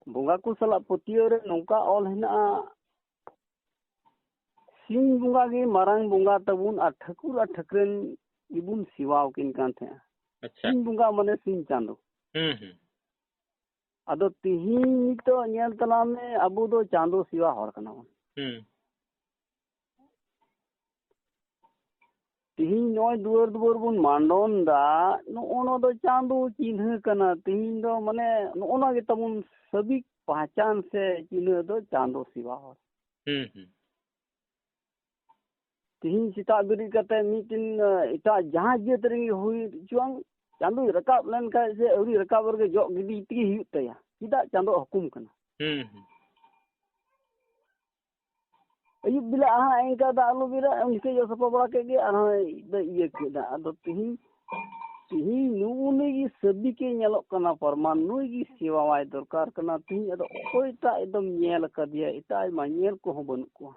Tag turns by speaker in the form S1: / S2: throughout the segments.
S1: ᱵᱚᱸᱜᱟ ᱠᱚ ᱥᱟᱞᱟᱜ ᱯᱟᱹᱛᱭᱟᱹᱣ ᱨᱮ ᱱᱚᱝᱠᱟ ᱚᱞ ᱦᱮᱱᱟᱜᱼᱟ ᱥᱤᱧ ᱵᱚᱸᱜᱟ ᱜᱮ ᱢᱟᱨᱟᱝ ᱵᱚᱸᱜᱟ ᱛᱟᱵᱚᱱ ᱟᱨ ᱴᱷᱟᱹᱠᱩᱨ ᱟᱨ ᱴᱷᱟᱹᱠᱨᱟᱹᱱ ᱜᱮᱵᱚᱱ ᱥᱮᱵᱟᱣᱟᱠᱤᱱ ᱠᱟᱱ ᱛᱟᱦᱮᱸᱜᱼᱟ ᱥᱤᱧ ᱵᱚᱸᱜᱟ ᱢᱟᱱᱮ ᱥᱤᱧ ᱪᱟᱸᱫᱳ ᱟᱫᱚ ᱛᱤᱦᱤᱧ ᱱᱤᱛᱚᱜ ᱧᱮᱞ ᱛᱟᱞᱟᱝ ᱢᱮ ᱟᱵᱚ ᱫᱚ ᱪᱟᱸᱫᱳ ᱥᱮᱵᱟ ᱦᱚᱲ ᱠᱟᱱᱟ ᱵᱚᱱ ᱛᱤᱦᱤᱧ ᱱᱚᱜᱼᱚᱭ ᱫᱩᱣᱟᱹᱨ ᱫᱩᱣᱟᱹᱨ ᱵᱚᱱ ᱢᱟᱸᱰᱚᱱ ᱫᱟ ᱱᱚᱜᱼᱚ ᱱᱚᱣᱟ ᱫᱚ ᱪᱟᱸᱫᱳ ᱪᱤᱱᱦᱟᱹ ᱠᱟᱱᱟ ᱛᱤᱦᱤᱧ ᱫᱚ ᱢᱟᱱᱮ ᱱᱚᱜᱼᱚ ᱱᱚᱣᱟ ᱜᱮ ᱛᱟᱵᱚᱱ ᱥᱟᱵᱤᱠ ᱯᱟᱦᱪᱟᱱ ᱥᱮ ᱪᱤᱱᱦᱟᱹ ᱫᱚ ᱪᱟᱸᱫᱳ ᱥᱮᱵᱟ ᱦᱚᱲ ᱛᱤᱦᱤᱧ ᱥᱮᱛᱟᱜ ᱵᱮᱨᱮᱫ ᱠᱟᱛᱮ ᱢᱤᱫᱴᱮᱱ ᱮᱴᱟᱜ ᱡᱟᱦᱟᱸ ᱡᱟᱹᱛ ᱨᱮᱜᱮ ᱦᱩᱭ ᱦᱚᱪᱚᱣᱟᱱ ᱪᱟᱸᱫᱳᱭ ᱨᱟᱠᱟᱵ ᱞᱮᱱᱠᱷᱟᱱ ᱥᱮ ᱟᱹᱣᱨᱤ ᱨᱟᱠᱟᱵ ᱨᱮᱜᱮ ᱡᱚᱜ ᱜᱤᱰᱤ ᱛᱮᱜᱮ ᱦᱩᱭᱩᱜ ᱛᱟᱭᱟ ᱪᱮᱫᱟᱜ ᱪᱟᱸᱫᱳ ᱦᱩᱠᱩᱢ ᱠᱟᱱᱟ ᱟᱹᱭᱩᱵ ᱵᱮᱞᱟ ᱦᱟᱸᱜ ᱤᱱᱠᱟ ᱫᱟᱜ ᱟᱞᱚ ᱵᱮᱨᱟ ᱩᱱᱠᱟ ᱡᱚᱜ ᱥᱟᱯᱷᱟ ᱵᱟᱲᱟ ᱠᱮᱫ ᱜᱮ ᱟᱨᱦᱚᱸ ᱤᱭᱟᱹ ᱠᱮᱫᱟ ᱟᱫᱚ ᱛᱤᱦᱤᱧ ᱱᱩᱜᱼᱩ ᱜᱮ ᱥᱟᱹᱵᱤᱠᱮ ᱧᱮᱞᱚᱜ ᱠᱟᱱᱟ ᱯᱨᱚᱢᱟᱱ ᱱᱩᱭ ᱜᱮ ᱥᱮᱵᱟᱣᱟᱭ ᱫᱚᱨᱠᱟর ᱠᱟᱱᱟ ᱛᱤᱦᱤᱧ ᱟᱫᱚ ᱚᱠᱚᱭᱴᱟᱜ ᱮᱠᱫᱚᱢ ᱧᱮᱞ ᱟᱠᱟᱫᱮᱭᱟ ᱮᱴᱟᱜ ᱢᱟ ᱧᱮᱞ ᱠᱚᱦᱚᱸ ᱵᱟᱹᱱᱩᱜ ᱠᱚᱣᱟ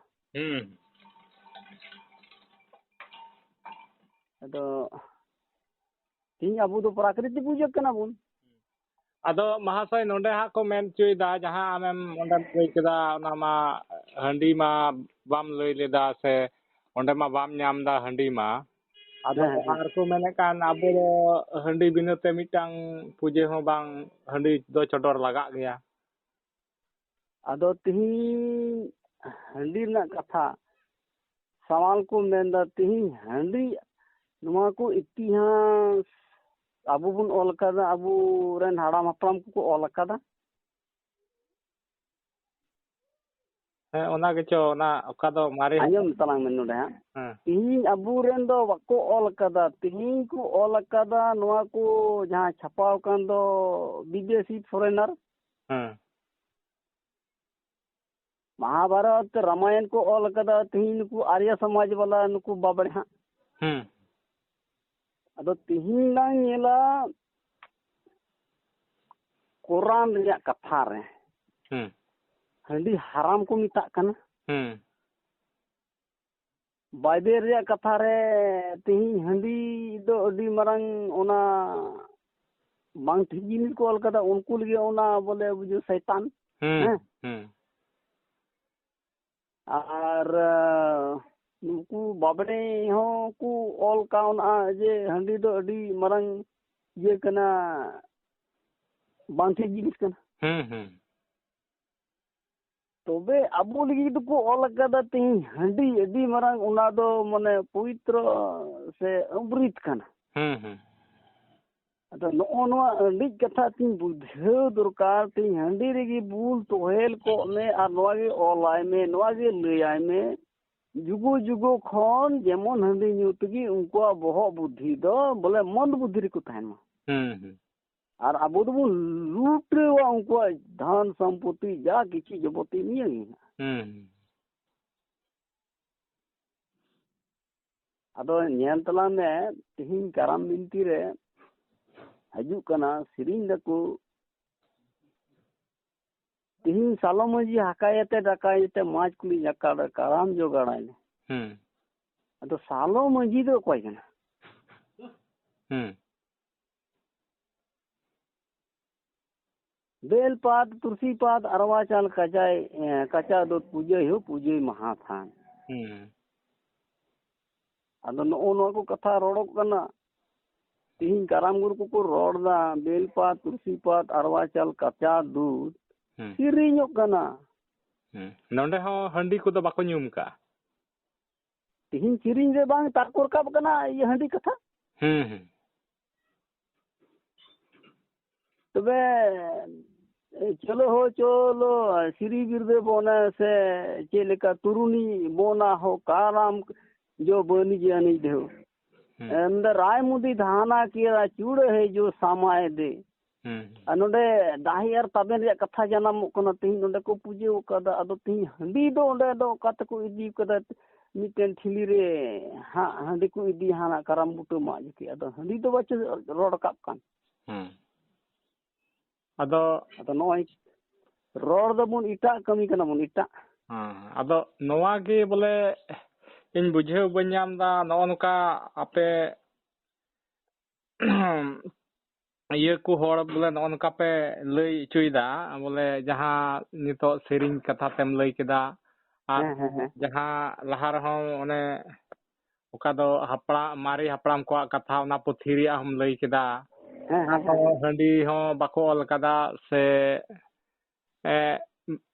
S1: ᱟᱫᱚ ᱛᱤᱦᱤᱧ ᱟᱵᱚ ᱫᱚ ᱯᱨᱟᱠᱨᱤᱛᱤᱠ ᱯᱩᱡᱟᱹ ᱠᱟᱱᱟ ᱵᱚᱱ
S2: ᱟᱫᱚ ᱢᱟᱦᱟᱥᱚᱭ ᱱᱚᱰᱮ ᱦᱟᱸᱜ ᱠᱚ ᱢᱮᱱ ᱦᱚᱪᱚᱭᱮᱫᱟ ᱡᱟᱦᱟᱸ ᱟᱢᱮᱢ ᱚᱸᱰᱮᱢ ᱞᱟᱹᱭ ᱠᱮᱫᱟ ᱚᱱᱟ ᱢᱟ ᱦᱟᱺᱰᱤ ᱢᱟ ᱵᱟᱢ ᱞᱟᱹᱭ ᱞᱮᱫᱟ ᱥᱮ ᱚᱸᱰᱮ ᱢᱟ ᱵᱟᱢ ᱧᱟᱢᱫᱟ ᱦᱟᱺᱰᱤ ᱢᱟ ᱟᱫᱚ ᱟᱨ ᱠᱚ ᱢᱮᱱᱮᱫ ᱠᱟᱱ ᱟᱵᱚ ᱫᱚ ᱦᱟᱺᱰᱤ ᱵᱤᱱᱟᱹ ᱛᱮ ᱢᱤᱫᱴᱟᱝ ᱯᱩᱡᱟᱹ ᱦᱚᱸ ᱵᱟᱝ ᱦᱟᱺᱰᱤ ᱫᱚ ᱪᱚᱰᱚᱨ ᱞᱟᱜᱟᱜ ᱜᱮᱭᱟ
S1: ᱟᱫᱚ ᱛᱤᱦᱤᱧ ᱦᱟᱺᱰᱤ ᱨᱮᱱᱟᱜ ᱠᱟᱛᱷᱟ ᱥᱟᱣᱟᱞ ᱠᱚ ᱢᱮᱱᱫᱟ ᱛᱤᱦᱤᱧ ᱦᱟᱺᱰᱤ ᱱᱚᱣᱟ ᱠᱚ ᱤᱛᱤᱦᱟᱥ ᱟᱵᱚ ᱵᱚᱱ ᱚᱞ ᱟᱠᱟᱫᱟ ᱟᱵᱚᱨᱮᱱ ᱦᱟᱲᱟᱢ ᱦᱟᱯᱲᱟᱢ ᱠᱚᱠᱚ ᱚᱞ ᱟᱠᱟᱫᱟ
S2: ᱦᱮᱸ ᱚᱱᱟ ᱜᱮᱪᱚ ᱚᱱᱟ ᱚᱠᱟ ᱫᱚ ᱢᱟᱨᱮ
S1: ᱟᱸᱡᱚᱢ ᱛᱟᱞᱟᱝ ᱢᱮ ᱱᱚᱰᱮ ᱦᱟᱸᱜ ᱛᱤᱦᱤᱧ ᱟᱵᱚᱨᱮᱱ ᱫᱚ ᱵᱟᱠᱚ ᱚᱞ ᱟᱠᱟᱫᱟ ᱛᱤᱦᱤᱧ ᱠᱚ ᱚᱞ ᱟᱠᱟᱫᱟ ᱱᱚᱣᱟ ᱠᱚ ᱡᱟᱦᱟᱸ ᱪᱷᱟᱯᱟᱣ ᱟᱠᱟᱱ ᱫᱚ ᱵᱤᱫᱮᱥᱤ ᱯᱷᱚᱨᱮᱱᱟᱨ महाभारत रामायण को ऑल कदा तिहिन नुकु आर्य समाज वाला नुकु बाबड़े हाँ अदो तिहिन लांग नेला कुरान रिया कथा रे हंडी हराम को मिता कना बाइबेल रिया कथा रे तिहिन हंडी दो अडी मरंग ओना बांग ठीक जिनिस को ऑल कदा उनको लगे ओना बोले बुझो शैतान और नुकु बाबड़े हों को ऑल काउन आ जे हंडी दो अडी मरंग ये कना बांग ठीक जिनिस कना तबे अबो लगी तो को ऑल कदा तिहिन हंडी अडी मरंग ओना दो माने पवित्र से अमृत कना अदा नो नो अडी कथा तिन बुझाव दरकार तिन हंडी रेगी बुल तोहेल को में आ नोगे ऑलाय में नोगे लयाय में जुगो जुगो खन जेमन हंडी न्यूतगी उनको बहो बुद्धि दो बोले मंद बुद्धि को तहन मा और अबो दो लूटवा उनको धन संपत्ति जा किछि जबती नहीं अदो नेल तला में तिहिन कराम बिनती रे हजू कना सिरिंग दको तिहिन सालो मजी हकायते डकायते माज कुली जकाड़ कराम जो गड़ाइले अदो सालो मजी दो कोई कना बेलपात तुलसीपात अरवाचाल कजाय कचा दो पूजे महाथान अदो नो को कथा रोड़ो कना तिहिन कराम गुरु को रोड़दा बेलपात तुलसीपात अरवाचाल कचा दूध सिरिñो कना
S2: नोंडे हो हंडी को दो बाको न्यूम का
S1: तिहिन सिरिñ रे बांग ताकोर काब कना ये हंडी कथा तबे चलो हो चलो सिरी बिरदे बोना से चेलेका तुरुनी बोना हो काराम जो बनी जानी दे अंदर राय मुदी धाना किया चूड़ है जो सामाए दे नोडे दाहियार ताबेन रे कथा जानाम कोना तिहिन नोडे को पूजे कदा अदो तिहिन हंडी दो ओंडे दो कत को इदी कदा मिटेन ठिली रे हा हंडी को इदी हाना कराम बुटो मा जके अदो हंडी दो बच्चे रोड काप कान
S2: अदो
S1: नोय रोड दो बुन इटा कमी कना बुन इटा
S2: अदो नोवा के बोले इन बुझेव बन्याम दा नो नुका आपे ᱤᱭᱟᱹ ᱠᱚ ᱦᱚᱲ ᱵᱚᱞᱮ ᱱᱚᱜᱼᱚ ᱱᱚᱝᱠᱟ ᱯᱮ ᱞᱟᱹᱭ ᱦᱚᱪᱚᱭᱮᱫᱟ ᱵᱚᱞᱮ ᱡᱟᱦᱟᱸ ᱱᱤᱛᱚᱜ ᱥᱮᱨᱮᱧ ᱠᱟᱛᱷᱟ ᱛᱮᱢ ᱞᱟᱹᱭ ᱠᱮᱫᱟ ᱟᱨ ᱡᱟᱦᱟᱸ ᱞᱟᱦᱟ ᱨᱮᱦᱚᱸ ᱚᱱᱮ ᱚᱠᱟ ᱫᱚ ᱢᱟᱨᱮ ᱦᱟᱯᱲᱟᱢ ᱠᱚᱣᱟᱜ ᱠᱟᱛᱷᱟ ᱚᱱᱟ ᱯᱩᱛᱷᱤ ᱨᱮᱭᱟᱜ ᱦᱚᱸᱢ ᱞᱟᱹᱭ ᱠᱮᱫᱟ ᱟᱨᱦᱚᱸ ᱦᱟᱺᱰᱤ ᱦᱚᱸ ᱵᱟᱠᱚ ᱚᱞ ᱠᱟᱫᱟ ᱥᱮ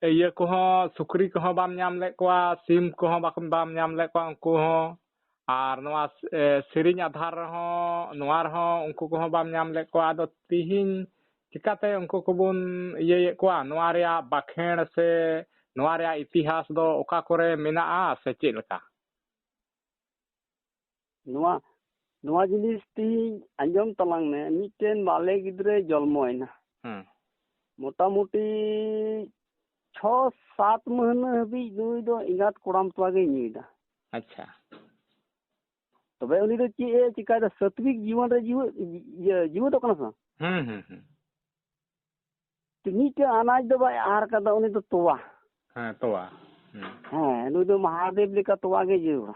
S2: ᱤᱭᱟᱹ ᱠᱚᱦᱚᱸ ᱥᱩᱠᱨᱤ ᱠᱚᱦᱚᱸ ᱵᱟᱢ ᱧᱟᱢ ᱞᱮᱫ ᱠᱚᱣᱟ ᱥᱤᱢ ᱠᱚᱦᱚᱸ ᱵᱟᱢ ᱧᱟᱢ ᱞᱮᱫ ᱠᱚᱣᱟ ᱩᱱᱠᱩ ᱦᱚᱸ ᱟᱨ ᱱᱚᱣᱟ ᱥᱮᱨᱮᱧ ᱟᱫᱷᱟᱨ ᱨᱮᱦᱚᱸ ᱱᱚᱣᱟ ᱨᱮᱦᱚᱸ ᱩᱱᱠᱩ ᱠᱚᱦᱚᱸ ᱵᱟᱢ ᱧᱟᱢ ᱞᱮᱫ ᱠᱚᱣᱟ ᱟᱫᱚ ᱛᱤᱦᱤᱧ ᱪᱤᱠᱟᱹᱛᱮ ᱩᱱᱠᱩ ᱠᱚᱵᱚᱱ ᱤᱭᱟᱹᱭᱮᱫ ᱠᱚᱣᱟ ᱱᱚᱣᱟ ᱨᱮᱭᱟᱜ ᱵᱟᱠᱷᱮᱬ ᱥᱮ ᱱᱚᱣᱟ ᱨᱮᱭᱟᱜ ᱤᱛᱤᱦᱟᱥ ᱫᱚ ᱚᱠᱟ ᱠᱚᱨᱮ ᱢᱮᱱᱟᱜᱼᱟ ᱥᱮ ᱪᱮᱫ ᱞᱮᱠᱟ?
S1: ᱱᱚᱣᱟ ᱡᱤᱱᱤᱥ ᱛᱤᱦᱤᱧ ᱟᱸᱡᱚᱢ ᱛᱟᱞᱟᱝ ᱢᱮ ᱢᱤᱫᱴᱮᱱ ᱵᱟᱞᱮ ᱜᱤᱫᱽᱨᱟᱹᱭ ᱡᱚᱱᱢᱚᱭᱮᱱᱟ ᱢᱚᱴᱟᱢᱩᱴᱤ 6-7 ᱢᱟᱹᱦᱱᱟᱹ ᱦᱟᱹᱵᱤᱡ ᱱᱩᱭ ᱫᱚ ᱮᱸᱜᱟᱛ ᱠᱚᱲᱟᱢ ᱛᱚᱣᱟ ᱜᱮᱭ ᱧᱩᱭᱮᱫᱟ
S2: ᱟᱪᱪᱷᱟ
S1: ᱛᱚᱵᱮ ᱩᱱᱤ ᱫᱚ ᱪᱮᱫ ᱮ ᱪᱤᱠᱟᱭᱫᱟ ᱥᱟᱛᱵᱤᱠ ᱡᱤᱵᱚᱱ ᱨᱮ ᱡᱤᱣᱮᱫᱚᱜ ᱠᱟᱱᱟ ᱥᱮ ᱢᱤᱫᱴᱮᱱ ᱟᱱᱟᱡ ᱫᱚ ᱵᱟᱭ ᱟᱦᱟᱨ ᱠᱟᱫᱟ ᱩᱱᱤ ᱫᱚ ᱛᱚᱣᱟ
S2: ᱛᱚᱣᱟ
S1: ᱱᱩᱭ ᱫᱚ ᱢᱚᱦᱟᱫᱮᱵ ᱞᱮᱠᱟ ᱛᱚᱣᱟ ᱜᱮ ᱡᱟᱹᱨᱩᱲᱟ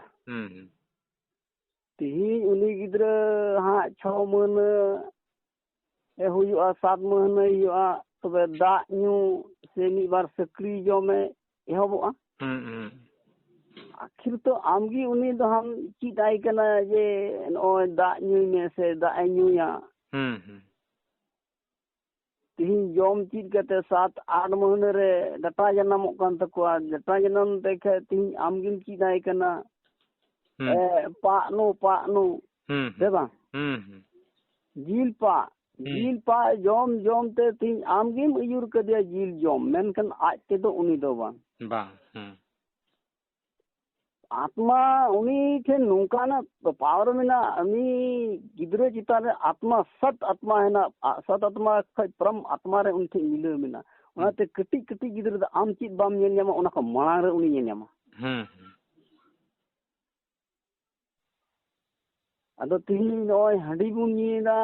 S1: ᱛᱤᱦᱤᱧ ᱩᱱᱤ ᱜᱤᱫᱽᱨᱟᱹ ᱦᱟᱸᱜ 6 ᱢᱟᱹᱦᱱᱟᱹ ᱦᱩᱭᱩᱜᱼᱟ 7 ᱢᱟᱹᱦᱱᱟᱹ ᱦᱩᱭᱩᱜᱼᱟ ᱛᱚᱵᱮ ᱫᱟᱜ ᱧᱩ ᱥᱮ ᱢᱤᱫᱵᱟᱨ ᱥᱟᱹᱠᱨᱤ ᱡᱚᱢᱮ ᱮᱦᱚᱵᱚᱜᱼᱟ आखिर तो आमगी उनी दो हम चीज आई कना जे नॉय दा न्यूय में से दा न्यूया तीन जॉम चीज करते 7-8 महीने रे डाटा जन्म कान तकवा डाटा जन्म देखे तीन आमगी चीज आई कना पानु देबा जील पा जॉम ते तीन आमगी उयुर कदे जील जॉम मेनकन आज ते दो उनी दो बा आत्मा उनी ठे नौकाना पावर में ना अमी गिद्रे चितान आत्मा सत आत्मा है ना सत आत्मा परम आत्मा रे उनके मिले में ना उनाते कटी कटी गिद्रे आम चीज बाम नेल न्यामा उना को मांग रे उनी नेल न्यामा अदो तीन नय हंडी बुन नीदा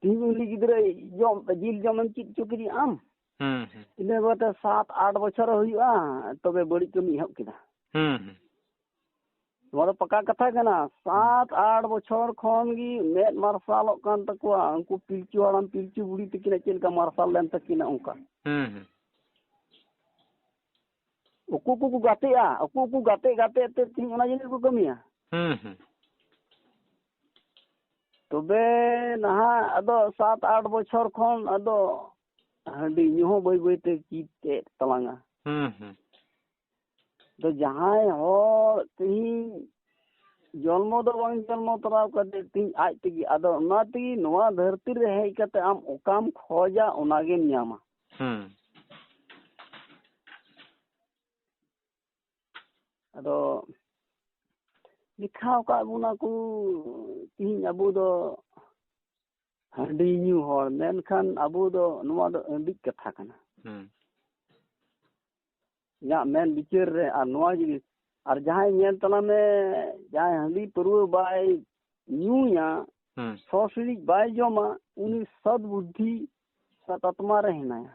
S1: तीन उनी गिद्रे जम जील जमन चीज चुकरी आम इने बाते 7-8 बछर हुआ तबे बड़ी कमी हब किदा नोरा पक्का कथा कना 7-8 बछर खन गी मेद मार्शल कान तकवा उनको पिलचू हड़म पिलचू बुड़ी तकिना चेलका मार्शल लेन तकिना उनका उकु को गाते ते तीन ओना जिनिस को कमिया तबे नहा अदो 7-8 बछर खन अदो हंडी न्यू हो बई बई ते चीते तलांगा तो जहां हो तीन जन्म दो बांग जन्म तराव कदे तीन आज तगी अदो ना तगी नोआ धरती रे हेय कते आम ओकाम खोजा ओनागे न्यामा अदो लिखा का बुना को तीन अबू दो हंडी न्यू होर मेनखान अबू दो नोआ दो अंडी कथा कना या मेन बिचार रे आ नोआ जिनिस और जहां नेल तला में जहां हंडी परु बाय न्यूया सोसरी बाय जोमा उनी सद बुद्धि सतत्मा रे हिनाया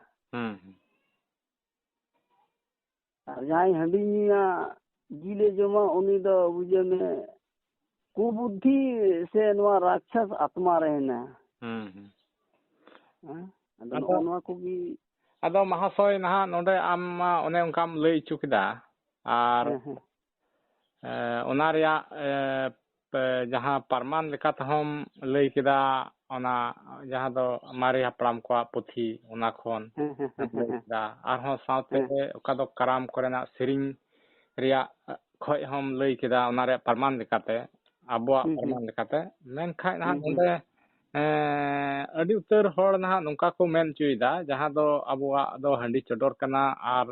S1: और जहां हंडी न्यूया जिले जोमा उनी दो बुझे में कुबुद्धि से नोआ राक्षस आत्मा रे हिना अदो नोआ को भी
S2: अदो महाशय नहा नोडे आम ओने उनकाम लई चुकिदा आर ओना रिया जहां परमान लेका तहम लई किदा ओना जहां दो मारे हपड़ाम को पुथी ओना खोन लईदा आरहों साउते ओका दो कराम कोरेना सिरिंग रिया खोय हम लई किदा ओना रे परमान लेकाते आबोआ परमान लेकाते मेन खाय ना नोडे अड़ी उतर होड़ ना नोंका को मेन चुईदा जहां दो आबोआ दो हंडी चडोर कना आर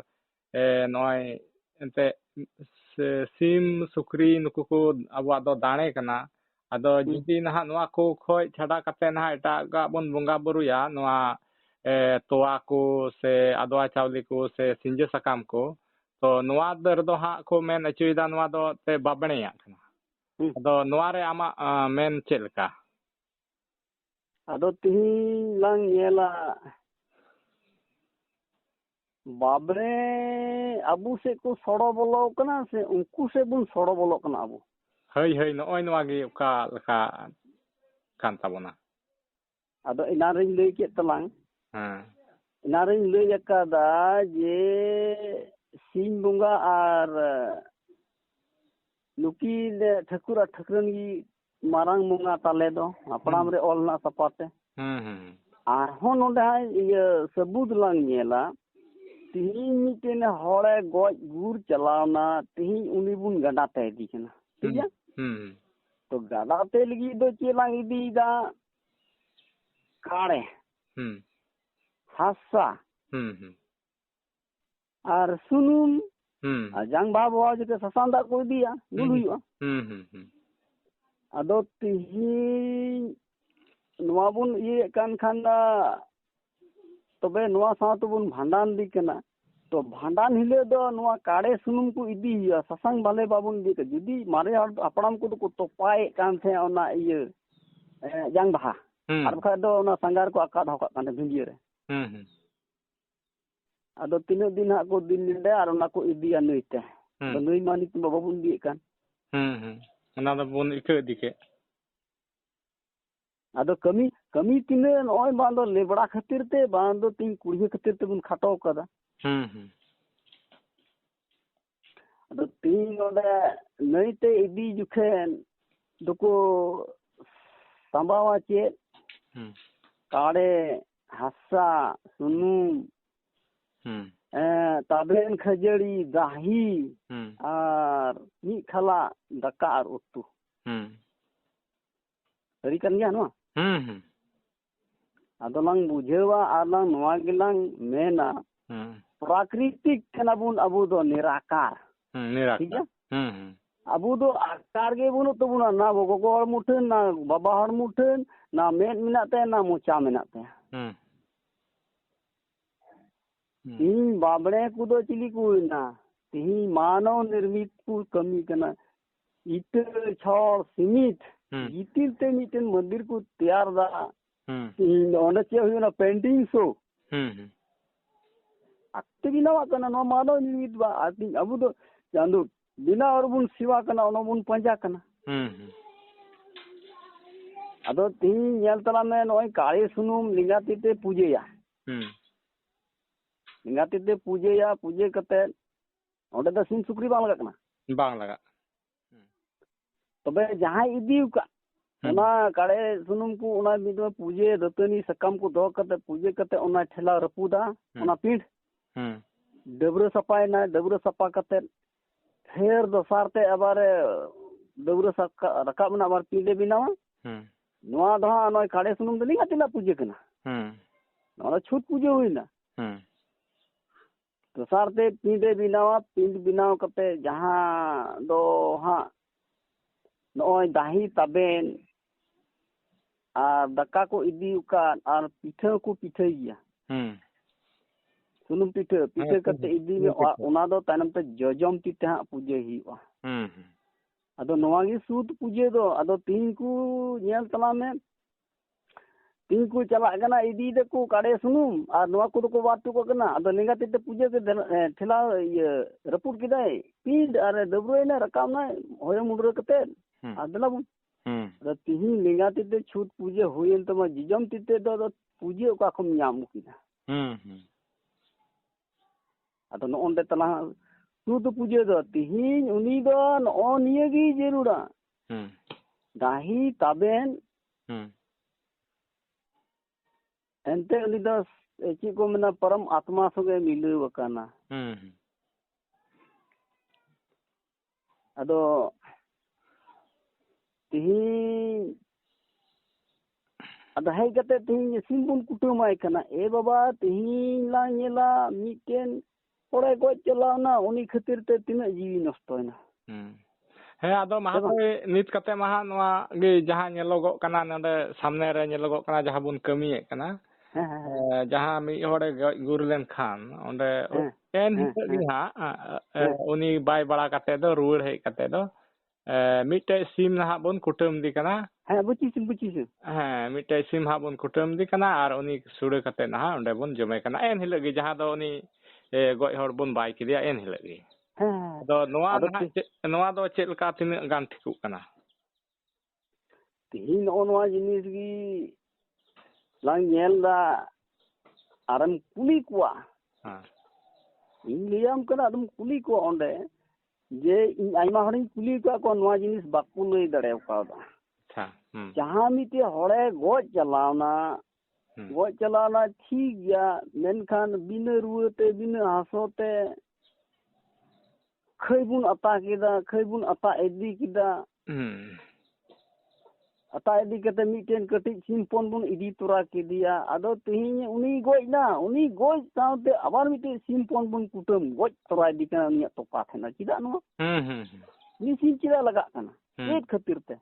S2: नय एंते सिम सुक्री नुकु को आबोआ दो दाणे कना अदो जुदी ना नोआ को खोय छाडा कते ना एटा गा बन बंगा बुरुया नोआ तोआ को से आदवा चावली को से सिंजे सकाम को तो नोआ दर दो हा को मेन चुईदा नोआ दो ते बाबणेया कना अदो नोआ रे आमा मेन चेलका
S1: अदो तीन लांग येला बाबरे अबू से को सड़ो बोलो कना से उनको से बुन सड़ो बोलो कना अबू
S2: हई हई नोय नोआ गे ओका लका कान ताबोना
S1: ᱟᱫᱚ ᱮᱱᱟᱨᱤᱧ ᱞᱟᱹᱭ ᱠᱮᱫ ᱛᱟᱞᱟᱝ
S2: ᱦᱮᱸ
S1: ᱮᱱᱟᱨᱤᱧ ᱞᱟᱹᱭ ᱟᱠᱟᱫᱟ ᱡᱮ ᱥᱤᱧ ᱵᱚᱸᱜᱟ ᱟᱨ ᱱᱩᱠᱤᱱ ᱴᱷᱟᱹᱠᱩᱨ ᱟᱨ ᱴᱷᱟᱹᱠᱨᱟᱹᱱ ᱜᱮ ᱢᱟᱨᱟᱝ ᱵᱚᱸᱜᱟ ᱛᱟᱞᱮ ᱫᱚ ᱦᱟᱯᱲᱟᱢ ᱨᱮ ᱚᱞ ᱨᱮᱱᱟᱜ ᱥᱟᱯᱟᱛᱮ ᱟᱨᱦᱚᱸ ᱱᱚᱰᱮ ᱤᱭᱟᱹ ᱥᱟᱹᱵᱩᱫ ᱞᱟᱝ ᱧᱮᱞᱟ ᱛᱤᱦᱤᱧ ᱢᱤᱫᱴᱮᱱ ᱦᱚᱲᱮ ᱜᱚᱡ ᱜᱩᱨ ᱪᱟᱞᱟᱣᱱᱟ ᱛᱤᱦᱤᱧ ᱩᱱᱤ ᱵᱚᱱ ᱜᱟᱰᱟ ᱛᱮ ᱤᱫᱤ ᱠᱟᱱᱟ ᱴᱷᱤᱠ ᱜᱮᱭᱟ तो गाड़ाते लगी दो चेलांग इदीदा काड़े हासा और सुनुम जंग बाबा जो ससान दा को इदिया नुल हुआ अदो तिही नवा बुन ये कान खाना तबे नवा साथ बुन भांडान दी कना तो भांडान हिले दो नवा काड़े सुनुम को इदी हुआ ससांग बाले बाबुन दी के जुदी मारे अपड़ाम को तो तोपाए कान थे ओना ये जंग बहा और बखा दो ओना संगार को आका धोका कान भिंडियो रे अदो तीन दिन हा को दिन निंदे और ओना को इदिया नईते तो नई मानी तो बाबुन दी कान
S2: ओना दो बुन इके दिके
S1: अदो कमी कमी तिने नय बांदो लेबड़ा खातिर ते बांदो तीन कुड़ी खातिर ते बुन खाटो कदा अदो तीन ओडे नईते इदी जुखेन दुको सांबावा चे काड़े हासा सुनुम ताबेन खजड़ी दाही और मी खला दका और उतु सरी कन गया ना अदो लंग बुझेवा और लंग नवा गिलंग मेना प्राकृतिक कना बुन अबु दो निराकार ठीक है अबु दो आकार गे बुनु तो बुना ना गोगो हर मुठन ना बाबा हर मुठन ना मेन मिनाते ना मोचा मिनाते तीन बाबड़े कुदो चिली कुना तीन मानव निर्मित कु कमी कना इत छड़ सीमित इतिल ते मिटन मंदिर को तैयार दा तीन ओने चे हुना पेंटिंग शो अक्ते बिना कना नो मानव निर्मित बा आती अबु दो चांदू बिना और बुन सिवा कना ओनो बुन पंजा कना अदो तीन नेल तला में नोय काळे सुनुम लिंगाती ते पूजेया लिंगाती ते पूजेया पूजे कते ओडे द सिन सुक्री बांग लगा तबे जहां इदी का ओना काळे सुनुम को ओना बिदो पूजे दतनी सकम को दो कते पूजे कते ओना ठेला रपुदा ओना पीठ डबरो सपाय ना डबरो सपा कते फेर दोसारते अबारे डबरो सका रकाब ना बार पीले बिनावा नोआ दहा नय काळे सुनुम दली गातिला पूजे कना नोना छूट पूजे हुईना दोसारते पींडे बिनावा पिंड बिनाव कते जहां दो हा नोय दाही ताबेन और दका को इदी उका और पिठा को पिठाई गया सुनुम पिठा पिठा कते इदी में ओना दो तानम ते जजम ती ते पूजे हिवा अदो नोवा गी सूत पूजे दो अदो तीन को नेल तला में तीन को चला गना इदी दे को काड़े सुनुम और नोवा को को बात को कना अदो लेंगा ते पूजे के ठेला ये रपुट किदाय पीड और दबरोय ना रकाम ना होय मुडरो कते अदला तीन लेंगा ते छूट पूजे होयन तमा जिजम तिते दो पूजे का खम नाम किना अदो नो ओंडे तला सूद पूजे दो तीन उनी दो नो निये गी जरूरा दाही ताबेन एंते उनी दो ची को मना परम आत्मा संगे मिले वकाना अदो तीन अदो हेय कते तीन सिम बुन कुटुमाय कना ए बाबा तीन ला नेला मिटेन ओरे गoj चलावना उनी खातिर ते तिना जीवी नष्टयना
S2: हे अदो महाते नित कते महा नवा गे जहां नेलोगो कना नडे सामने रे नेलोगो कना जहां बुन कमिये कना जहां मी होड़े गुर लेन खान ओंडे एन हित गी हा उनी बाय बड़ा कते दो रुड़ हे कते दो मिटे सिम ना बुन कुटुम दी कना
S1: बुची
S2: मिटे सिम हा बुन कुटुम दी कना और उनी सुड़े कते ना ओंडे बुन जमे कना एन हिल गी जहां दो उनी गoj हर बुन बाय किदिया एन हिल गी दो नोआ दो चेल का तिन गान ठिकु कना
S1: तीन ओनवा जिनिस गी lang nyel da aram kuli kuwa ᱤᱧ ᱞᱟᱹᱭᱟᱢ ᱠᱟᱱᱟ ᱟᱫᱚᱢ ᱠᱩᱞᱤ ᱠᱚᱣᱟ ᱚᱸᱰᱮ ᱡᱮ ᱤᱧ ᱟᱭᱢᱟ ᱦᱚᱲᱤᱧ ᱠᱩᱞᱤ ᱟᱠᱟᱫ ᱠᱚᱣᱟ ᱱᱚᱣᱟ ᱡᱤᱱᱤᱥ ᱵᱟᱠᱚ ᱞᱟᱹᱭ ᱫᱟᱲᱮ ᱠᱟᱣᱫᱟ ᱡᱟᱦᱟᱸ ᱢᱤᱫᱴᱮᱡ ᱦᱚᱲᱮ ᱜᱚᱡ ᱪᱟᱞᱟᱣᱱᱟ ᱴᱷᱤᱠ ᱜᱮᱭᱟ ᱢᱮᱱᱠᱷᱟᱱ ᱵᱤᱱᱟᱹ ᱨᱩᱣᱟᱹᱛᱮ ᱵᱤᱱᱟᱹ ᱦᱟᱥᱚᱛᱮ ᱠᱷᱟᱹᱭ ᱵᱚᱱ ᱟᱛᱟ ᱠᱮᱫᱟ ᱠᱷᱟᱹᱭ ᱵᱚᱱ ᱟᱛᱟ ᱤᱫᱤ ᱠᱮᱫᱟ ᱟᱛᱟ ᱤᱫᱤ ᱠᱟᱛᱮ ᱢᱤᱫᱴᱮᱱ ᱠᱟᱹᱴᱤᱡ ᱥᱤᱢ ᱦᱚᱯᱚᱱ ᱵᱚᱱ ᱤᱫᱤ ᱛᱚᱨᱟ ᱠᱮᱫᱮᱭᱟ ᱟᱫᱚ ᱛᱮᱦᱮᱧ ᱩᱱᱤ ᱜᱚᱡ ᱱᱟ ᱩᱱᱤ ᱜᱚᱡ ᱥᱟᱶᱛᱮ ᱟᱵᱟᱨ ᱢᱤᱫᱴᱮᱱ ᱥᱤᱢ ᱦᱚᱯᱚᱱ ᱵᱚᱱ ᱠᱩᱴᱟᱹᱢ ᱜᱚᱡ ᱛᱚᱨᱟ ᱤᱫᱤ ᱠᱟᱱᱟ ᱩᱱᱤᱭᱟᱜ ᱛᱚᱯᱟ ᱛᱟᱦᱮᱱᱟ ᱪᱮᱫᱟᱜ ᱱᱚᱣᱟ ᱩᱱᱤ ᱥᱤᱢ ᱪᱮᱫᱟᱜ ᱞᱟᱜᱟᱜ ᱠᱟᱱᱟ ᱪᱮᱫ ᱠᱷᱟᱹᱛᱤᱨ ᱛᱮ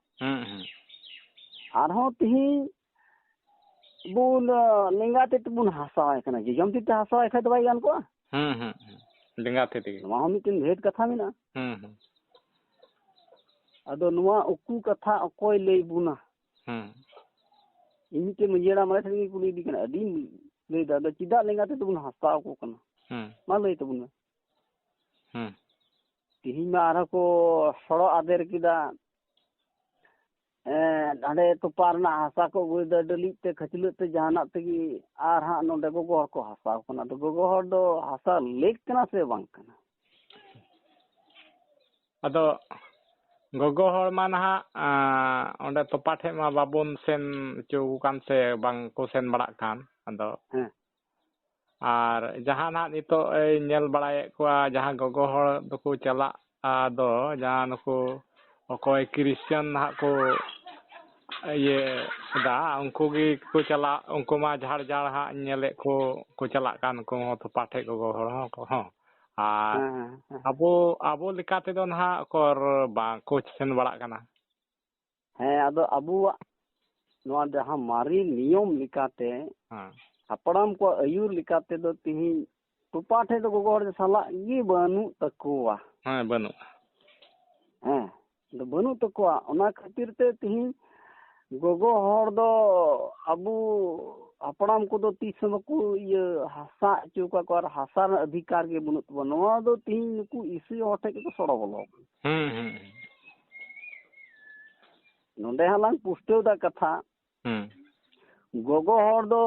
S1: ᱟᱨᱦᱚᱸ ᱛᱮᱦᱮᱧ ᱵᱚᱱ ᱞᱮᱸᱜᱟ ᱛᱮ ᱵᱚᱱ ᱦᱟᱥᱟᱣᱟᱭ ᱠᱟᱱᱟ ᱡᱚᱡᱚᱢ ᱛᱤ ᱛᱮ ᱦᱟᱥᱟᱣᱟᱭ ᱠᱷᱟᱡ ᱫᱚ ᱵᱟᱭ ᱜᱟᱱ ᱠᱚᱜᱼᱟ
S2: ᱞᱮᱸᱜᱟ ᱛᱤ ᱛᱮᱜᱮ
S1: ᱱᱚᱣᱟ ᱦᱚᱸ ᱢᱤᱫᱴᱮᱱ ᱵᱷᱮᱫ ᱠᱟᱛᱷᱟ ᱢᱮᱱᱟᱜᱼᱟ ᱟᱫᱚ ᱱᱚᱣᱟ ᱩᱠᱩ ᱠᱟᱛᱷᱟ ᱚᱠᱚᱭ ᱞᱟᱹᱭ ᱵᱚᱱᱟ ᱤᱧ ᱢᱤᱫᱴᱮᱱ ᱢᱟᱹᱡᱷᱤ ᱦᱟᱲᱟᱢ ᱢᱚᱬᱮ ᱴᱷᱮᱱ ᱠᱩᱞᱤ ᱤᱫᱤ ᱠᱟᱱᱟ ᱟᱹᱰᱤᱧ ᱞᱟᱹᱭᱫᱟ ᱟᱫᱚ ᱪᱮᱫᱟᱜ ᱞᱮᱸᱜᱟ ᱛᱮᱫᱚ ᱵᱚᱱ ᱦᱟᱥᱟᱣ ᱟᱠᱚ ᱠᱟᱱᱟ ᱢᱟ ᱞᱟᱹᱭ ᱛᱟᱵᱚᱱ ᱢᱮ ᱛᱮᱦᱮᱧ ᱢᱟ ᱟᱨᱦᱚᱸ ᱠᱚ ᱥᱚᱲᱚ ᱟᱫᱮᱨ ᱠᱮᱫᱟ ᱦᱟᱸᱰᱮ ᱛᱚᱯᱟ ᱨᱮᱱᱟᱜ ᱦᱟᱥᱟ ᱠᱚ ᱟᱹᱜᱩᱭᱮᱫᱟ ᱰᱟᱹᱞᱤᱡ ᱛᱮ ᱠᱷᱟᱹᱪᱞᱟᱹᱜ ᱛᱮ ᱡᱟᱦᱟᱱᱟᱜ ᱛᱮᱜᱮ ᱟᱨ ᱦᱟᱸᱜ ᱱᱚᱰᱮ ᱜᱚᱜᱚ ᱦᱚᱲ ᱠᱚ ᱦᱟᱥᱟᱣ ᱠᱟᱱᱟ ᱟᱫᱚ ᱜᱚᱜᱚ ᱦᱚᱲ ᱫᱚ ᱦᱟᱥᱟ ᱞᱮᱠ ᱠᱟᱱᱟ ᱥᱮ ᱵᱟᱝ ᱠᱟᱱᱟ
S2: ᱟᱫᱚ ᱜᱚᱜᱚ ᱦᱚᱲ ᱢᱟ ᱱᱟᱦᱟᱜ ᱚᱸᱰᱮ ᱛᱚᱯᱟ ᱴᱷᱮᱡ ᱢᱟ ᱵᱟᱵᱚᱱ ᱥᱮᱱ ᱦᱚᱪᱚ ᱠᱟᱱ ᱥᱮ ᱵᱟᱝ ᱠᱚ ᱥᱮᱱ ᱵᱟᱲᱟᱜ ᱠᱟᱱ ᱟᱫᱚ ᱟᱨ ᱡᱟᱦᱟᱸ ᱱᱟᱦᱟᱜ ᱱᱤᱛᱚᱜ ᱧᱮᱞ ᱵᱟᱲᱟᱭᱮᱫ ᱠᱚᱣᱟ ᱡᱟᱦᱟᱸ ᱜᱚᱜᱚ ᱦᱚᱲ ᱫᱚᱠᱚ ᱪᱟᱞᱟᱜ ᱟᱫᱚ ᱡᱟᱦᱟᱸ ᱱᱩᱠᱩ ᱚᱠᱚᱭ ᱠᱨᱤᱥᱪᱟᱱ ᱱᱟᱦᱟᱜ ᱠᱚ ᱤᱭᱟᱹ ᱫᱟ ᱩᱱᱠᱩ ᱜᱮᱠᱚ ᱪᱟᱞᱟᱜ ᱩᱱᱠᱩ ᱢᱟ ᱡᱷᱟᱲ ᱡᱷᱟᱲ ᱦᱟᱸᱜ ᱧᱮᱞᱮᱫ ᱠᱚ ᱪᱟᱞᱟᱜ ᱠᱟᱱ ᱩᱱᱠᱩ ᱦᱚᱸ ᱛᱚᱯᱟ ᱴᱷᱮᱡ ᱜᱚᱜᱚ ᱦᱚᱲ ᱦᱚᱸ ᱟᱨ ᱟᱵᱚ ᱞᱮᱠᱟ ᱛᱮᱫᱚ ᱱᱟᱦᱟᱜ ᱚᱠᱚᱨ ᱵᱟᱝᱠᱚ ᱥᱮᱱ ᱵᱟᱲᱟᱜ ᱠᱟᱱᱟ
S1: ᱟᱫᱚ ᱟᱵᱚᱣᱟᱜ ᱱᱚᱣᱟ ᱡᱟᱦᱟᱸ ᱢᱟᱨᱮ ᱱᱤᱭᱚᱢ ᱞᱮᱠᱟᱛᱮ ᱦᱟᱯᱲᱟᱢ ᱠᱚᱣᱟᱜ ᱟᱹᱭᱩᱨ ᱞᱮᱠᱟ ᱛᱮᱫᱚ ᱛᱮᱦᱮᱧ ᱛᱚᱯᱟ ᱴᱷᱮᱡ ᱫᱚ ᱜᱚᱜᱚ ᱦᱚᱲ ᱥᱟᱞᱟᱜ ᱜᱮ ᱵᱟᱹᱱᱩᱜ ᱛᱟᱠᱚᱣᱟ
S2: ᱵᱟᱹᱱᱩᱜᱼᱟ
S1: ᱟᱫᱚ ᱵᱟᱹᱱᱩᱜ ᱛᱟᱠᱚᱣᱟ ᱚᱱᱟ ᱠᱷᱟᱹᱛᱤᱨ ᱛᱮ ᱛᱮᱦᱮᱧ ᱜᱚᱜᱚ ᱦᱚᱲ ᱫᱚ ᱟᱵᱚ ᱦᱟᱯᱲᱟᱢ ᱠᱚᱫᱚ ᱛᱤᱥ ᱦᱚᱸ ᱵᱟᱠᱚ ᱦᱟᱥᱟ ᱦᱚᱪᱚ ᱠᱚᱣᱟ ᱠᱚ ᱟᱨ ᱦᱟᱥᱟ ᱨᱮᱱᱟᱜ ᱚᱫᱷᱤᱠᱟᱨ ᱜᱮ ᱵᱟᱹᱱᱩᱜ ᱛᱟᱠᱚᱣᱟ ᱱᱚᱣᱟ ᱫᱚ ᱛᱮᱦᱮᱧ ᱱᱩᱠᱩ ᱤᱥᱟᱹᱭ ᱦᱚᱲ ᱴᱷᱮᱡ ᱜᱮᱠᱚ ᱥᱚᱲᱚ ᱵᱚᱞᱚ ᱱᱚᱰᱮ ᱦᱟᱸᱜ ᱞᱟᱝ ᱯᱩᱥᱴᱟᱹᱣ ᱫᱟ ᱠᱟᱛᱷᱟ ᱜᱚᱜᱚ ᱦᱚᱲ ᱫᱚ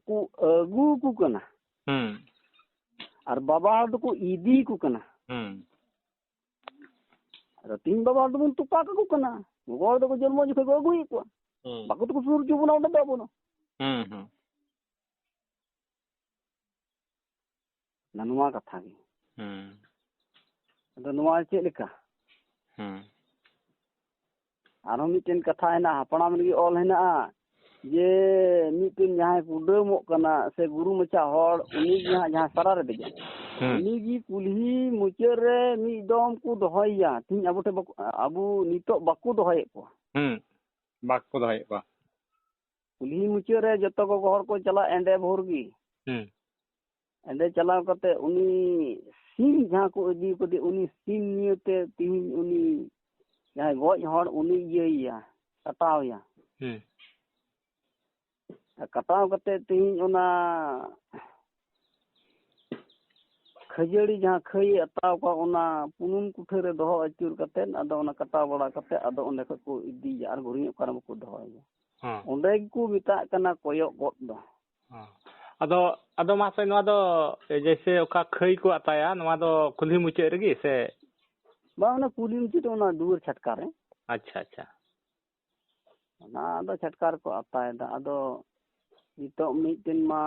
S1: ᱠᱚ ᱟᱹᱜᱩ ᱠᱚ ᱠᱟᱱᱟ ᱟᱨ ᱵᱟᱵᱟ ᱦᱚᱲ ᱫᱚᱠᱚ ᱤᱫᱤ ᱠᱚ ᱠᱟᱱᱟ ᱟᱫᱚ ᱛᱤᱦᱤᱧ ᱵᱟᱵᱟ ᱦᱚᱲ ᱫᱚᱵᱚᱱ ᱛᱚᱯᱟ ᱠᱟᱠᱚ ᱠᱟᱱᱟ ᱜᱚᱜᱚ ᱦᱚᱲ ᱫᱚᱠᱚ ᱡᱚᱱᱢᱚ ᱡᱚᱠᱷᱚᱡ ᱠᱚ ᱟᱹᱜᱩᱭᱮᱫ ᱠᱚᱣᱟ ᱵᱟᱠᱚ ᱛᱚᱠᱚ ᱥᱩᱨ ᱦᱚᱪᱚ ᱵᱚᱱᱟ ᱚᱸᱰᱮ ᱫᱚ ᱟᱵᱚ ᱱᱚᱣᱟ ᱠᱟᱛᱷᱟ ᱜᱮ ᱟᱫᱚ ᱱᱚᱣᱟ ᱪᱮᱫ ᱞᱮᱠᱟ ᱟᱨᱦᱚᱸ ᱢᱤᱫᱴᱮᱱ ᱠᱟᱛᱷᱟ ᱦᱮᱱᱟᱜᱼᱟ ᱦᱟᱯᱲᱟᱢ ᱨᱮᱜᱮ ᱚᱞ ᱦᱮᱱᱟᱜᱼᱟ ᱡᱮ ᱢᱤᱫᱴᱮᱱ ᱡᱟᱦᱟᱸᱭ ᱠᱩᱰᱟᱹᱢᱚᱜ ᱠᱟᱱᱟ ᱥᱮ ᱜᱩᱨᱩ ᱢᱟᱪᱷᱟ ᱦᱚᱲ ᱩᱱᱤᱜᱮ ᱦᱟᱸᱜ ᱡᱟᱦᱟᱸ ᱥᱟᱨᱟ ᱨᱮ ᱫᱮᱡᱚᱜ ᱩᱱᱤᱜᱮ ᱠᱩᱞᱦᱤ ᱢᱩᱪᱟᱹᱫ ᱨᱮ ᱢᱤᱫ ᱫᱚᱢ ᱠᱚ ᱫᱚᱦᱚᱭᱮᱭᱟ ᱛᱤᱦᱤᱧ ᱟᱵᱚ ᱴᱷᱮᱱ ᱟᱵᱚ ᱱᱤᱛᱚᱜ ᱵᱟᱠᱚ दᱚᱦᱚᱭᱮᱫ ᱠᱚᱣᱟ
S2: ᱵᱟᱠᱚ ᱫᱚᱦᱚᱭᱮᱫ ᱠᱚᱣᱟ
S1: ᱠᱩᱞᱦᱤ ᱢᱩᱪᱟᱹᱫ ᱨᱮ ᱡᱚᱛᱚ ᱜᱚᱜᱚ ᱦᱚᱲ ᱠᱚ ᱪᱟᱞᱟᱜ ᱮᱸᱰᱮ ᱵᱷᱳᱨ ᱜᱮ ᱮᱸᱰᱮ ᱪᱟᱞᱟᱣ ᱠᱟᱛᱮ ᱩᱱᱤ ᱥᱤᱢ ᱡᱟᱦᱟᱸ ko ᱤᱫᱤ ᱠᱟᱫᱮ ᱩᱱᱤ ᱥᱤᱢ ᱱᱤᱭᱮᱛᱮ ᱛᱤᱦᱤᱧ ᱩᱱᱤ ᱡᱟᱦᱟᱸᱭ ᱜᱚᱡ ᱦᱚᱲ ᱩᱱᱤ ᱤᱭᱟᱹᱭᱟ ᱠᱟᱴᱟᱣᱮᱭᱟ ᱠᱟᱴᱟᱣ ᱠᱟᱛᱮ ᱛᱤᱦᱤᱧ ᱚᱱᱟ ᱠᱷᱟᱹᱡᱟᱹᱲᱤ ᱡᱟᱦᱟᱸ ᱠᱷᱟᱹᱭᱮ ᱟᱛᱟᱣ ᱠᱚᱣᱟ ᱚᱱᱟ ᱯᱩᱱᱩᱱ ᱠᱩᱴᱷᱟᱹ ᱨᱮ ᱫᱚᱦᱚ ᱟᱹᱪᱩᱨ ᱠᱟᱛᱮ ᱟᱫᱚ ᱚᱱᱟ ᱠᱟᱴᱟᱣ ᱵᱟᱲᱟ ᱠᱟᱛᱮ ᱟᱫᱚ ᱚᱸᱰᱮ ᱠᱷᱚᱡ ᱠᱚ ᱤᱫᱤᱭᱟ ᱟᱨ ᱜᱷᱩᱨᱤ ᱚᱠᱟᱨᱮ ᱵᱟᱠᱚ ᱫᱚᱦᱚᱭᱟ ᱚᱸᱰᱮ ᱜᱮᱠᱚ ᱢᱮᱛᱟᱜ ᱠᱟᱱᱟ ᱠᱚᱭᱚᱜ ᱜᱚᱫ ᱫᱚ
S2: ᱟᱫᱚ ᱢᱟᱥᱮ ᱱᱚᱣᱟ ᱫᱚ ᱡᱮᱭᱥᱮ ᱚᱠᱟ ᱠᱷᱟᱹᱭ ᱠᱚ ᱟᱛᱟᱭᱟ ᱱᱚᱣᱟ ᱫᱚ ᱠᱩᱞᱦᱤ ᱢᱩᱪᱟᱹᱫ ᱨᱮᱜᱮ ᱥᱮ
S1: ᱵᱟᱝ ᱚᱱᱟ ᱠᱩᱞᱦᱤ ᱢᱩᱪᱟᱹᱫ ᱚᱱᱟ ᱫᱩᱣᱟᱹᱨ ᱪᱷᱟᱴᱠᱟ ᱨᱮ
S2: ᱟᱪᱪᱷᱟ
S1: ᱚᱱᱟ ᱫᱚ ᱪᱷᱟᱴᱠᱟ ᱨᱮᱠᱚ ᱟᱛᱟᱭᱮᱫᱟ ᱟᱫᱚ ᱱᱤᱛᱚᱜ ᱢᱤᱫᱴᱮᱱ ᱢᱟ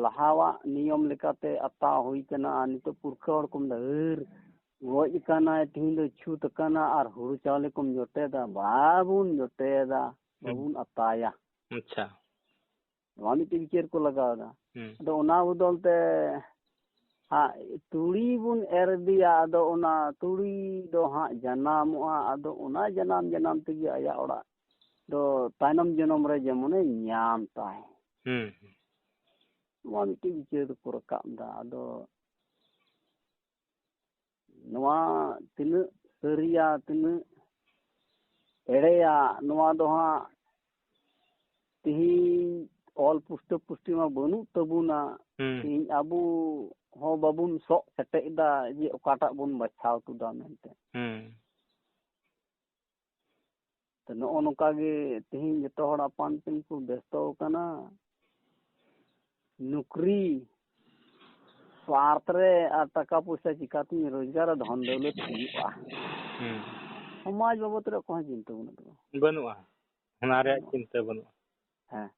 S1: ᱞᱟᱦᱟᱣᱟᱜ ᱱᱤᱭᱚᱢ ᱞᱮᱠᱟᱛᱮ ᱟᱛᱟᱣ ᱦᱩᱭ ᱠᱟᱱᱟ ᱟᱨ ᱱᱤᱛᱚᱜ ᱯᱩᱨᱠᱷᱟᱹ ᱦᱚᱲ ᱠᱚ ᱢᱮᱱᱫᱟ ᱜᱚᱡ ᱟᱠᱟᱱᱟᱭ ᱛᱤᱦᱤᱧ ᱫᱚ ᱪᱷᱩᱛ ᱟᱠᱟᱱᱟ ᱟᱨ ᱦᱩᱲᱩ ᱪᱟᱣᱞᱮ ᱠᱚᱢ ᱡᱚᱴᱮᱫᱟ ᱵᱟᱵᱚᱱ ᱡᱚᱴᱮᱫᱟ ᱵᱟᱵᱚᱱ ᱟᱛᱟᱭᱟ
S2: ᱟᱪᱪᱷᱟ
S1: ᱱᱚᱣᱟ ᱢᱤᱫᱴᱮᱱ ᱵᱤᱪᱟᱹᱨ ᱠᱚ ᱞᱟᱜᱟᱣᱫᱟ ᱟᱫᱚ ᱚᱱᱟ ᱵᱚᱫᱚᱞ ᱛᱮ ᱛᱩᱲᱤ ᱵᱚᱱ ᱮᱨ ᱤᱫᱤᱭᱟ ᱟᱫᱚ ᱚᱱᱟ ᱛᱩᱲᱤ ᱫᱚ ᱦᱟᱸᱜ ᱡᱟᱱᱟᱢᱚᱜᱼᱟ ᱟᱫᱚ ᱚᱱᱟ ᱡᱟᱱᱟᱢ ᱛᱮᱜᱮ ᱟᱭᱟᱜ ᱚᱲᱟᱜ ᱫᱚ ᱛᱟᱭᱱᱚᱢ ᱡᱚᱱᱚᱢ ᱨᱮ ᱡᱮᱢᱚᱱᱮ ᱧᱟᱢ ᱛᱟᱭ ᱱᱚᱣᱟ ᱢᱤᱫᱴᱮᱱ ᱵᱤᱪᱟᱹᱨ ᱫᱚᱠᱚ ᱨᱟᱠᱟᱵ ᱮᱫᱟ ᱟᱫᱚ ᱱᱚᱣᱟ ᱛᱤᱱᱟᱹᱜ ᱥᱟᱹᱨᱤᱭᱟ ᱛᱤᱱᱟᱹᱜ ᱮᱲᱮᱭᱟ ᱱᱚᱣᱟ ᱫᱚ ᱦᱟᱸᱜ ᱛᱤᱦᱤᱧ ᱚᱞ ᱯᱩᱥᱴᱤ ᱢᱟ ᱵᱟᱹᱱᱩᱜ ᱛᱟᱵᱚᱱᱟ ᱛᱤᱦᱤᱧ ᱟᱵᱚ ᱦᱚᱸ ᱵᱟᱵᱚᱱ ᱥᱚᱜ ᱠᱮᱴᱮᱡ ᱮᱫᱟ ᱡᱮ ᱚᱠᱟᱴᱟᱜ ᱵᱚᱱ ᱵᱟᱪᱷᱟᱣ ᱛᱩᱫᱟ ᱢᱮᱱᱛᱮ तो नो नोका गे तेहिं जतो हड़ अपान पिन को व्यस्तो कना नौकरी स्वार्थ रे आ टका पैसा चिकाती रोजगार धन दौलत हुआ समाज बाबत रे कोई चिंता बनुआ
S2: बनुआ हमारे चिंता बनुआ
S1: हाँ